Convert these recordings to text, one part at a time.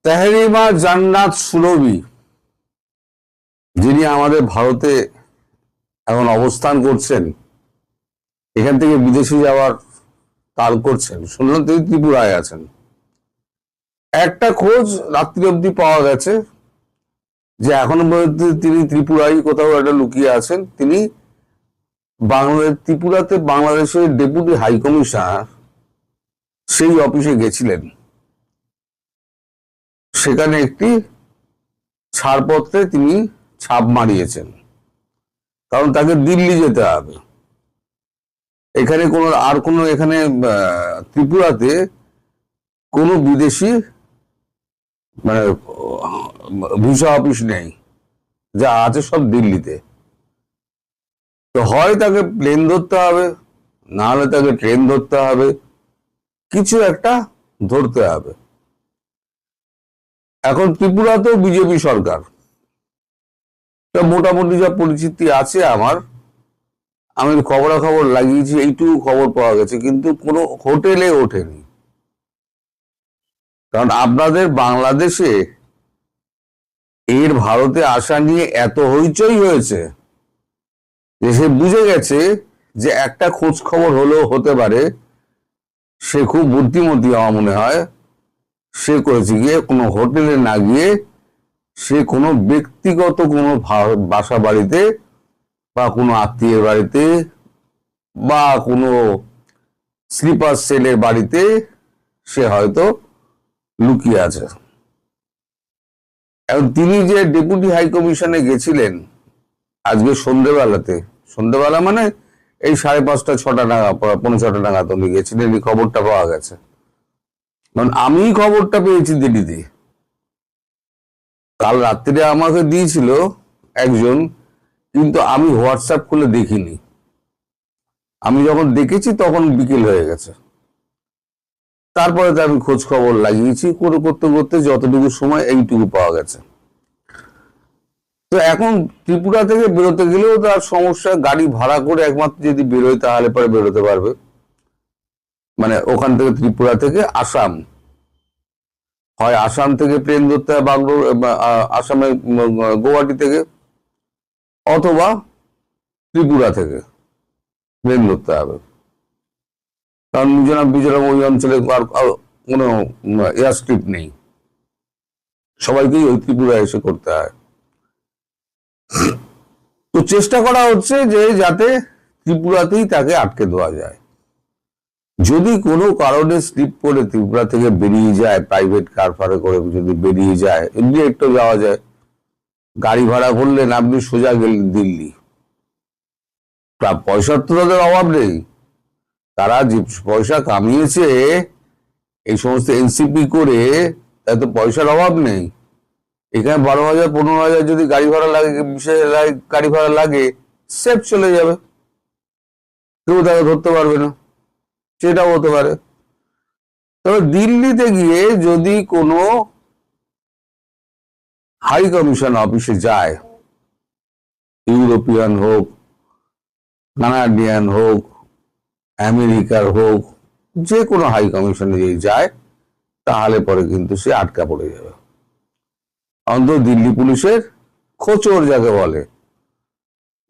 তেহরিমা জান্নাত সুরভি, যিনি আমাদের ভারতে এখন অবস্থান করছেন, এখান থেকে বিদেশে যাওয়ার তাল করছেন, শুনলাম তিনি ত্রিপুরায় আছেন। একটা খোঁজ রাত্রি অব্দি পাওয়া গেছে যে এখনো পর্যন্ত তিনি ত্রিপুরায় কোথাও একটা লুকিয়ে আছেন। তিনি ত্রিপুরাতে বাংলাদেশের ডেপুটি হাই কমিশনার সেই অফিসে গেছিলেন। সেখানে একটি ছাড়পত্রে তিনি ছাপ মারিয়েছেন, কারণ তাকে দিল্লি যেতে হবে। এখানে এখানে ত্রিপুরাতে কোনো বিদেশি মানে ভিসা অফিস নেই, যা আছে সব দিল্লিতে। তো হয় তাকে প্লেন ধরতে হবে, না হলে তাকে ট্রেন ধরতে হবে, কিছু একটা ধরতে হবে। এখন ত্রিপুরাতেও বিজেপি সরকার, মোটামুটি যা পরিচিতি আছে আমার, আমি খবরাখবর লাগিয়েছি, এইটুকু খবর পাওয়া গেছে, কিন্তু কোনো হোটেলে ওঠেনি। কারণ আপনাদের বাংলাদেশে এর ভারতে আসা নিয়ে এত হইচই হয়েছে যে সে বুঝে গেছে যে একটা খোঁজ খবর হলেও হতে পারে। সে খুব বুদ্ধিমতী আমার মনে হয়। সে করেছে গিয়ে কোনো হোটেলে না গিয়ে সে কোনো ব্যক্তিগত কোনো বাসা বাড়িতে বা কোনো আত্মীয়ের বাড়িতে বা কোনো স্লিপার সেলের বাড়িতে সে হয়তো লুকিয়ে আছে। এবং তিনি যে ডেপুটি হাই কমিশনে গেছিলেন আজকে সন্ধ্যেবেলা মানে এই 5:30 6টা নাগাদ, 5:45 নাগাদ উনি গেছিলেন, এই খবরটা পাওয়া গেছে। কারণ আমি খবরটা পেয়েছি দিল্লিতে। কাল রাত্রে আমাকে দিয়েছিল একজন, কিন্তু আমি হোয়াটসঅ্যাপ খুলে দেখিনি। আমি যখন দেখেছি তখন বিকেল হয়ে গেছে। তারপরে তো আমি খোঁজ খবর লাগিয়েছি, করতে করতে যতটুকু সময় এইটুকু পাওয়া গেছে। তো এখন ত্রিপুরা থেকে বেরোতে গেলেও তার সমস্যা, গাড়ি ভাড়া করে একমাত্র যদি বেরোয় তাহলে পরে বেরোতে পারবে। মানে ওখান থেকে ত্রিপুরা থেকে আসাম, হয় আসাম থেকে ট্রেন ধরতে হয় আসামের গুয়াহাটি থেকে, অথবা ত্রিপুরা থেকে ট্রেন ধরতে হবে। কারণ মিজোরাম ওই অঞ্চলে কোনো এয়ার স্ট্রিপ নেই, সবাইকেই ওই ত্রিপুরা এসে করতে হয়। তো চেষ্টা করা হচ্ছে যে যাতে ত্রিপুরাতেই তাকে আটকে দেওয়া যায়। যদি কোনো কারণে স্লিপ করে ত্রিপুরা থেকে বেরিয়ে যায়, প্রাইভেট কার ফারে করে যদি বেরিয়ে যায়, এমনি একটু যাওয়া যায়। গাড়ি ভাড়া করলেন, আপনি সোজা গেলেন দিল্লি। পয়সার তো তাদের অভাব নেই। তারা যে পয়সা কামিয়েছে এই সমস্ত এনসিপি করে, এত পয়সার অভাব নেই। এখানে 12,000 15,000 যদি গাড়ি ভাড়া লাগে, 20,000 গাড়ি ভাড়া লাগে, সেফ চলে যাবে, কেউ তাকে ধরতে পারবে না। সেটাও হতে পারে। তবে দিল্লিতে গিয়ে যদি কোনো হাই কমিশন অফিসে যায়, ইউরোপিয়ান হোক, কানাডিয়ান হোক, আমেরিকার হোক, যে কোনো হাই কমিশনে যদি যায়, তাহলে পরে কিন্তু সে আটকা পড়ে যাবে। অন্তত দিল্লি পুলিশের খোঁচর যাকে বলে,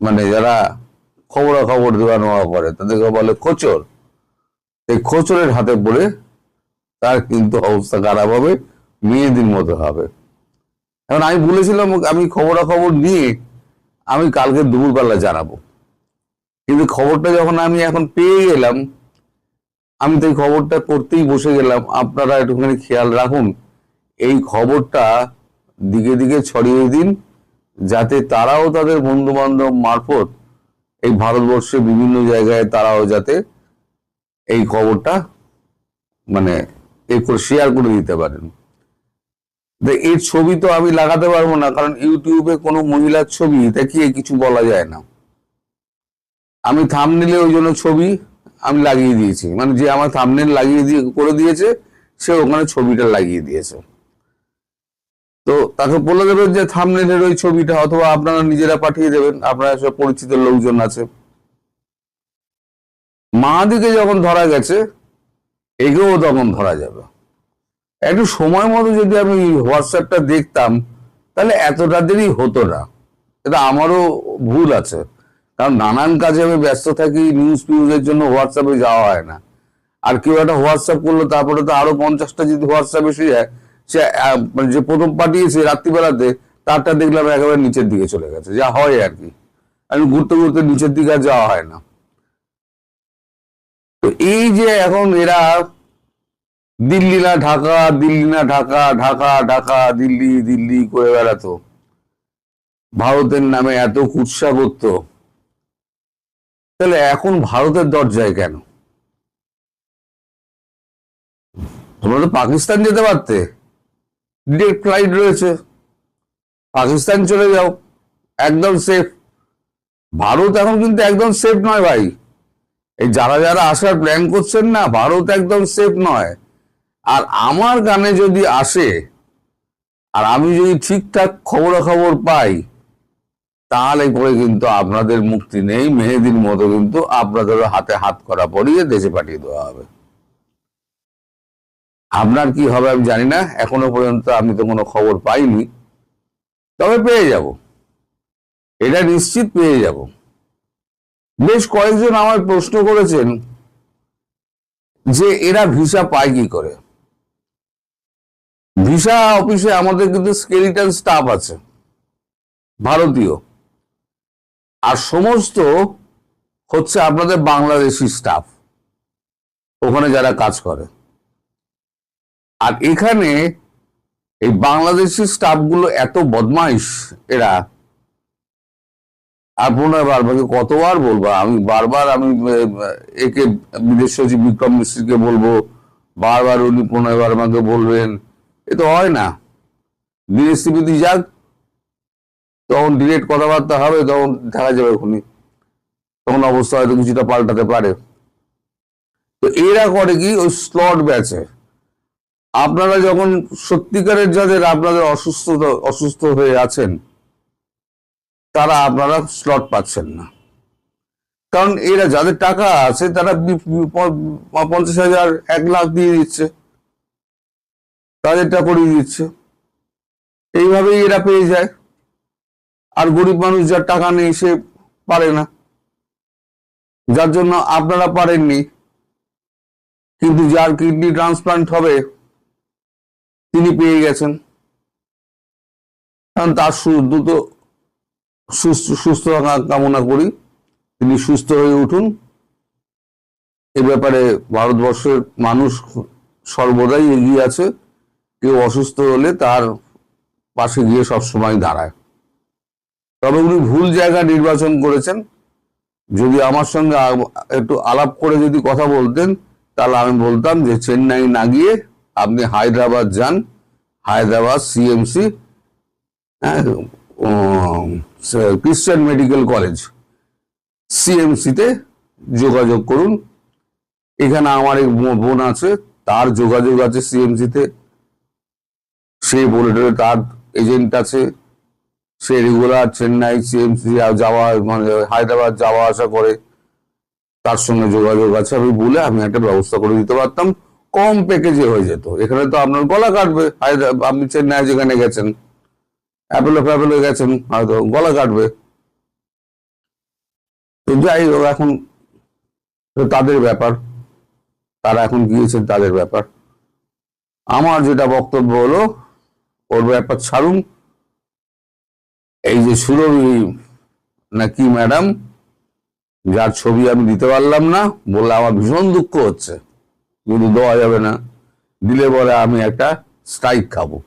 মানে যারা খবরাখবর দেওয়া নেওয়া করে তাদেরকে বলে খোঁচর। এই খোঁচরের হাতে পড়ে তার কিন্তু অবস্থা খারাপ হবে, মেয়েদের মতো হবে। এখন আমি বলেছিলাম আমি খবরাখবর নিয়ে আমি কালকে দুপুরবেলা জানাবো, কিন্তু খবরটা যখন আমি এখন পেয়ে গেলাম, আমি তো এই খবরটা পড়তেই বসে গেলাম। আপনারা একটুখানি খেয়াল রাখুন, এই খবরটা দিকে দিকে ছড়িয়ে দিন, যাতে তারাও তাদের বন্ধু বান্ধব মারফত এই ভারতবর্ষের বিভিন্ন জায়গায় তারাও যাতে এই খবরটা মানে শেয়ার করে দিতে পারেন। এর ছবি তো আমি লাগাতে পারবো না, কারণ ইউটিউবে কোনো মহিলার ছবি দেখিয়ে কিছু বলা যায় না। আমি থাম্বনেলে ওই জন্য ছবি আমি লাগিয়ে দিয়েছি, মানে যে আমার থাম্বনেল লাগিয়ে দিয়ে করে দিয়েছে সে ওখানে ছবিটা লাগিয়ে দিয়েছে। তো তাকে বলে দেবেন যে থাম্বনেলের ওই ছবিটা, অথবা আপনারা নিজেরা পাঠিয়ে দেবেন, আপনারা সব পরিচিত লোকজন আছে। মাহাদিকে যখন ধরা গেছে, এগেও তখন ধরা যাবে। একটু সময় মতো যদি আমি হোয়াটসঅ্যাপটা দেখতাম তাহলে এতটা দেরি হতো না। এটা আমারও ভুল আছে, কারণ নানান কাজে আমি ব্যস্ত থাকি, নিউজ ফিউজের জন্য হোয়াটসঅ্যাপে যাওয়া হয় না। আর কেউ একটা হোয়াটসঅ্যাপ করলো, তারপরে তো আরো 50টা যদি হোয়াটসঅ্যাপ এসে যায়, সে মানে যে প্রথম পাঠিয়েছে রাত্রিবেলাতে তারটা দেখলাম একেবারে নিচের দিকে চলে গেছে, যা হয় আর কি। আমি ঘুরতে ঘুরতে নিচের দিকে আর যাওয়া হয় না। তো এই যে এখন এরা দিল্লি না ঢাকা, দিল্লি না ঢাকা, ঢাকা ঢাকা দিল্লি দিল্লি করে বেড়াতো, ভারতের নামে এত কুৎসা করতো, তাহলে এখন ভারতের দরজায় কেন? তোমরা তো পাকিস্তান যেতে পারতে, ডিরেক্ট ফ্লাইট রয়েছে, পাকিস্তান চলে যাও, একদম সেফ। ভারত এখন কিন্তু একদম সেফ নয় ভাই। এই যারা যারা আসার প্ল্যান করছেন না, ভারত একদম সেফ নয়। আর আমার কানে যদি আসে আর আমি যদি ঠিকঠাক খবরাখবর পাই, তাহলে করে কিন্তু আপনাদের মুক্তি নেই। মেহেদির মতো কিন্তু আপনাদেরও হাতে হাত করা পরিয়ে দেশে পাঠিয়ে দেওয়া হবে। আপনার কি হবে আমি জানি না, এখনো পর্যন্ত আমি তো কোনো খবর পাইনি, তবে পেয়ে যাব, এটা নিশ্চিত পেয়ে যাব। বেশ কয়েকজন আমার প্রশ্ন করেছেন যে এরা ভিসা পায় কি করে। ভিসা অফিসে আমাদের কিন্তু স্কেলিটন স্টাফ আছে ভারতীয়, আর সমস্ত হচ্ছে আপনাদের বাংলাদেশি স্টাফ ওখানে যারা কাজ করে। আর এখানে এই বাংলাদেশি স্টাফগুলো এত বদমাইশ এরা, আপনার বারবার কতবার বলবো আমি, বারবার আমি একে বিদেশ সচিব বিক্রম মিশ্রকে বলবো, বারবার উনি প্রণয় বার্মাকে বলবেন, এ তো হয় না। বিএসসিপিতে যাক, তখন ডিরেক্ট কথাবার্তা হবে, তখন দেখা যাবে ওখানে, তখন অবস্থা হয়তো কিছুটা পাল্টাতে পারে। তো এরা করে কি, ওই স্লট ব্যাচে আপনারা যখন সত্যিকারের যাদের আপনাদের অসুস্থ হয়ে আছেন, তারা আপনারা স্লট পাচ্ছেন না, কারণ এরা যাদের টাকা আছে তারা 50,000 1 লাখ দিয়ে দিচ্ছে, তাদেরটা করিয়ে দিচ্ছে, এইভাবেই এরা পেয়ে যায়। আর গরিব মানুষ যার টাকা নেই সে পারে না, যার জন্য আপনারা পারেননি। কিন্তু যার কিডনি ট্রান্সপ্লান্ট হবে তিনি পেয়ে গেছেন, কারণ তার দ্রুত সুস্থ কামনা করি, তিনি সুস্থ হয়ে উঠুন। এ ব্যাপারে ভারতবর্ষের মানুষ সর্বদাই এগিয়ে আছে, কেউ অসুস্থ হলে তার পাশে গিয়ে সবসময় দাঁড়ায়। তবে উনি ভুল জায়গা নির্বাচন করেছেন। যদি আমার সঙ্গে একটু আলাপ করে যদি কথা বলতেন, তাহলে আমি বলতাম যে চেন্নাই না গিয়ে আপনি হায়দ্রাবাদ যান, Hyderabad CMC, Christian medical college সিএমসিতে যোগাযোগ করুন। এখানে আমার এক বোন আছে, তার যোগাযোগ আছে সিএমসিতে, সে বলে তার এজেন্ট আছে, সে রেগুলার চেন্নাই সিএমসি যাওয়া মানে হায়দ্রাবাদ যাওয়া আসা করে, তার সঙ্গে যোগাযোগ আছে। আমি বলে আমি একটা ব্যবস্থা করে দিতে পারতাম, কম প্যাকেজে হয়ে যেত। এখানে তো আপনার গলা কাটবে, আপনি চেন্নাই যেখানে গেছেন, অ্যাপেলো গেছেন, হয়তো গলা কাটবে। তো যাই হোক, এখন তাদের ব্যাপার, তারা এখন গিয়েছেন তাদের ব্যাপার। আমার যেটা বক্তব্য হলো, ওর ব্যাপার ছাড়ুন। এই যে সুরভি নাকি ম্যাডাম, যার ছবি আমি দিতে পারলাম না বললে আমার ভীষণ দুঃখ হচ্ছে, কিন্তু দেওয়া যাবে না, দিলে বলে আমি একটা স্ট্রাইক খাবো,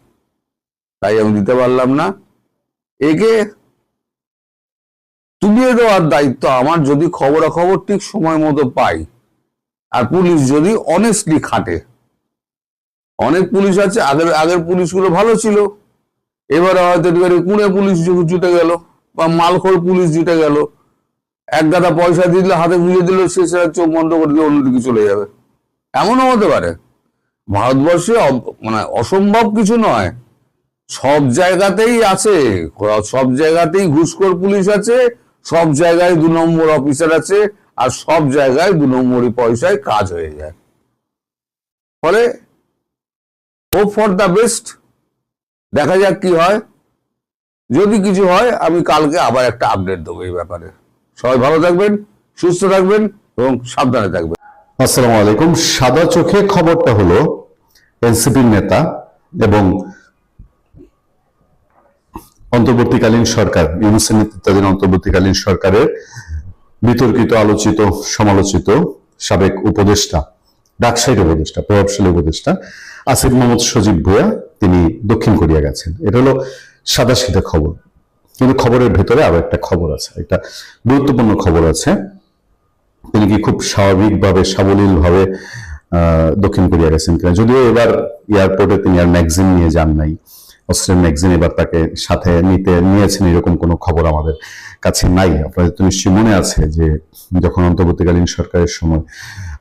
তাই আমি দিতে পারলাম না। একে তুলিয়ে দেওয়ার দায়িত্ব আমার, যদি খবরাখবর ঠিক সময় মতো পাই, আর পুলিশ যদি অনেস্টলি খাটে। অনেক পুলিশ আছে, আগের পুলিশগুলো ভালো ছিল, এবারে হয়তো কুড়ে পুলিশ জুটে গেল, বা মালখোর পুলিশ জুটে গেল, এক গাদা পয়সা দিলে হাতে বুঝে দিল, সে চোখ বন্ধ করে দিয়ে অন্যদিকে চলে যাবে, এমনও হতে পারে। ভারতবর্ষে মানে অসম্ভব কিছু নয়, সব জায়গাতেই আছে, সব জায়গাতেই ঘুষখোর পুলিশ আছে, সব জায়গায় 2 নম্বর অফিসার আছে, আর সব জায়গায় 2 নম্বরই পয়সায় কাজ হয়ে যায়। ফলে হোপ ফর দ্য বেস্ট, দেখা যাক কি হয়। যদি কিছু হয় আমি কালকে আবার একটা আপডেট দেবো এই ব্যাপারে। সবাই ভালো থাকবেন, সুস্থ থাকবেন এবং সাবধানে থাকবেন। আসসালামু আলাইকুম। সাদা চোখে খবরটা হলো এনসিপির নেতা এবং অন্তর্বর্তীকালীন সরকার, ইউনূসের নেতৃত্বাধীন অন্তর্বর্তীকালীন সরকারের বিতর্কিত, আলোচিত, সমালোচিত সাবেক উপদেষ্টা, ডাকসাইট উপদেষ্টা, প্রভাবশালী উপদেষ্টা আসিফ মাহমুদ সজীব ভুঁইয়া তিনি দক্ষিণ কোরিয়া গেছেন। এটা হলো সাদাসিধা খবর, কিন্তু খবরের ভেতরে আরো একটা খবর আছে, একটা গুরুত্বপূর্ণ খবর আছে। তিনি কি খুব স্বাভাবিকভাবে, সাবলীলভাবে দক্ষিণ কোরিয়া গেছেন কিনা, যদিও এবার এয়ারপোর্টে তিনি আর ম্যাগজিন নিয়ে যান নাই, অস্ট্রেলিয়ান ম্যাগজিন এবার তাকে সাথে নিয়েছেন এরকম কোনো খবর আমাদের কাছে নাই। আপনাদের তো নিশ্চয়ই মনে আছে যে যখন অন্তর্বর্তীকালীন সরকারের সময়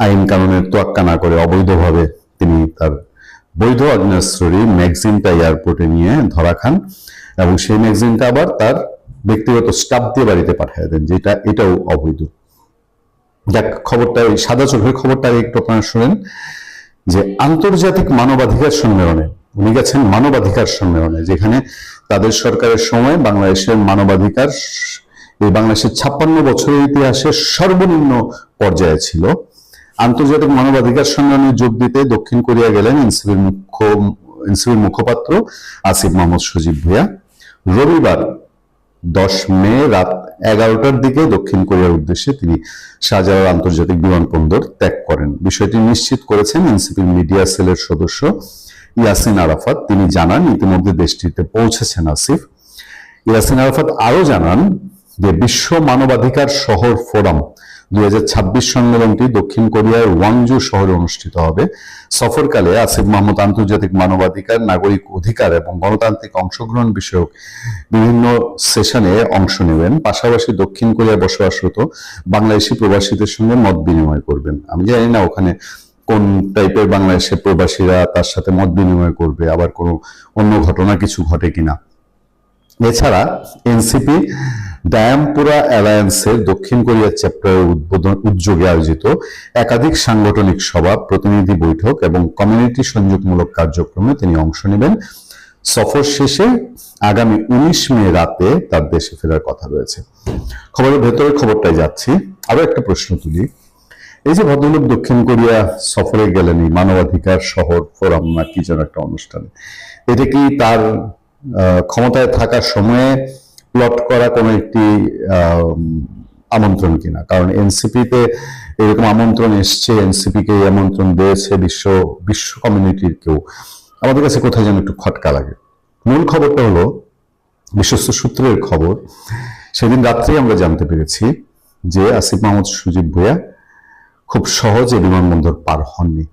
আইন কানুনের তোয়াক্কা না করে অবৈধভাবে তিনি তার বৈধ আগ্নেয়াস্ত্রী ম্যাগজিনটা এয়ারপোর্টে নিয়ে ধরা খান এবং সেই ম্যাগজিনটা আবার তার ব্যক্তিগত স্টাফ দিয়ে বাড়িতে পাঠিয়ে দেন, এটাও অবৈধ। যাক, খবরটা, ওই সাদা চোখের খবরটা একটু আপনারা শুনেন যে আন্তর্জাতিক মানবাধিকার সম্মেলনে উনি গেছেন, মানবাধিকার সম্মেলনে, যেখানে তাদের সরকারের সময় বাংলাদেশের মানবাধিকার এই বাংলাদেশের 56 বছরের ইতিহাসে সর্বনিম্ন পর্যায়ে ছিল। আন্তর্জাতিক মানবাধিকার সম্মেলনে যোগ দিতে দক্ষিণ কোরিয়া গেলেন এনসিপির মুখপাত্র আসিফ মাহমুদ সজীব ভুঁইয়া। রবিবার 10 মে রাত 11টার দিকে দক্ষিণ কোরিয়ার উদ্দেশ্যে তিনি শাহজালাল আন্তর্জাতিক বিমানবন্দর ত্যাগ করেন। বিষয়টি নিশ্চিত করেছেন এনসিপির মিডিয়া সেলের সদস্য ইয়াসিন আরাফাত। তিনি জানান ইতিমধ্যে দেশটিতে পৌঁছেছেন আসিফ। ইয়াসিন আরাফাত আরো জানান যে বিশ্ব মানবাধিকার শহর ফোরাম 2026 সম্মেলনটি দক্ষিণ কোরিয়ার ওয়াংজু শহরে অনুষ্ঠিত হবে। সফরকালে আসিফ মাহমুদ আন্তর্জাতিক মানবাধিকার, নাগরিক অধিকার এবং গণতান্ত্রিক অংশগ্রহণ বিষয়ক বিভিন্ন সেশনে অংশ নেবেন। পাশাপাশি দক্ষিণ কোরিয়ায় বসবাসরত বাংলাদেশি প্রবাসীদের সঙ্গে মত বিনিময় করবেন। আমি জানি না ওখানে কোন টাইপের বাংলাদেশের প্রবাসীরা তার সাথে মত বিনিময় করবে, আবার কোনো অন্য ঘটনা কিছু ঘটে কিনা। এছাড়া এনসিপি ডায়ামপুরা অ্যালায়েন্সের দক্ষিণ কোরিয়া চ্যাপ্টারের উদ্যোগে আয়োজিত একাধিক সাংগঠনিক সভা, প্রতিনিধি বৈঠক এবং কমিউনিটি সংযোগমূলক কার্যক্রমে তিনি অংশ নেবেন। সফর শেষে আগামী 19 মে রাতে তার দেশে ফেরার কথা রয়েছে। খবরের ভেতরে খবরটাই যাচ্ছি, আরো একটা প্রশ্ন তুলি। এই যে ভদ্রলোক দক্ষিণ কোরিয়া সফরে গেলেন এই মানবাধিকার শহর ফোরাম না কি যেন একটা অনুষ্ঠানে, এটা কি তার ক্ষমতায় থাকার সময়ে প্লট করা কোনো একটি আমন্ত্রণ কিনা? কারণ এনসিপিতে এরকম আমন্ত্রণ এসছে, এনসিপিকে আমন্ত্রণ দিয়েছে বিশ্ব কমিউনিটির কেউ, আমাদের কাছে কোথায় যেন একটু খটকা লাগে। মূল খবরটা হলো বিশ্বস্ত সূত্রের খবর। সেদিন রাত্রেই আমরা জানতে পেরেছি যে আসিফ মাহমুদ সজীব ভুঁইয়া খুব সহজে বিমানবন্দর পার হননি।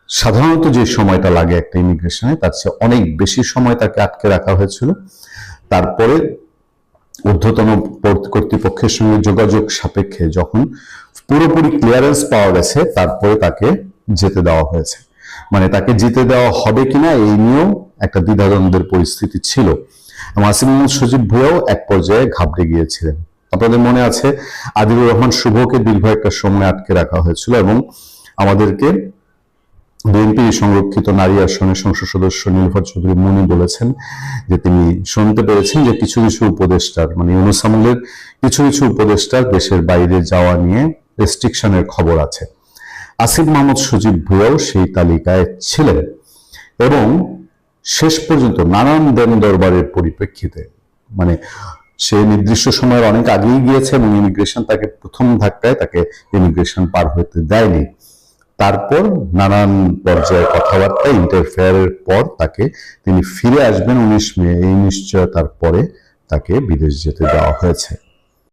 সাধারণত যে সময়টা লাগে একটা ইমিগ্রেশনে, তার চেয়ে অনেক বেশি সময় তাকে আটকে রাখা হয়েছিল। তারপরে ঊর্ধ্বতন কর্তৃপক্ষের সঙ্গে যোগাযোগ সাপেক্ষে যখন পুরোপুরি ক্লিয়ারেন্স পাওয়া গেছে, তারপরে তাকে যেতে দেওয়া হয়েছে। মানে তাকে যেতে দেওয়া হবে কিনা এই নিয়েও একটা দ্বিধাদ্বন্দ্বের পরিস্থিতি ছিল। আসিফ মাহমুদ সজীব ভুঁইয়াও এক পর্যায়ে ঘাবড়ে গিয়েছিলেন। আপনাদের মনে আছে আদিলুর রহমান শুভকে দীর্ঘ একটা সময় আটকে রাখা হয়েছিল এবং আমাদেরকে বিএনপি সংরক্ষিত নারী আসনের সংসদ সদস্য নীলুফার চৌধুরী মুনি বলেছেন যে তিনি শুনতে পেরেছেন যে কিছু কিছু উপদেষ্টার, মানে ইউনূস আমলের কিছু কিছু উপদেষ্টার দেশের বাইরে যাওয়া নিয়ে রেস্ট্রিকশনের খবর আছে। আসিফ মাহমুদ সজীব ভুঁইয়াও সেই তালিকায় ছিলেন এবং শেষ পর্যন্ত নানান দেন দরবারের পরিপ্রেক্ষিতে, মানে সে নির্দিষ্ট সময়ের অনেক আগেই গিয়েছে এবং ইমিগ্রেশন তাকে প্রথম ধাক্কায় তাকে ইমিগ্রেশন পার হতে দেয়নি। তারপর নানান পর্যায়ে কথাবার্তা, ইন্টারফেয়ারের পর তিনি ফিরে আসবেন 19 মে, এই নিশ্চয়তার পরে তাকে বিদেশ যেতে দেওয়া হয়েছে।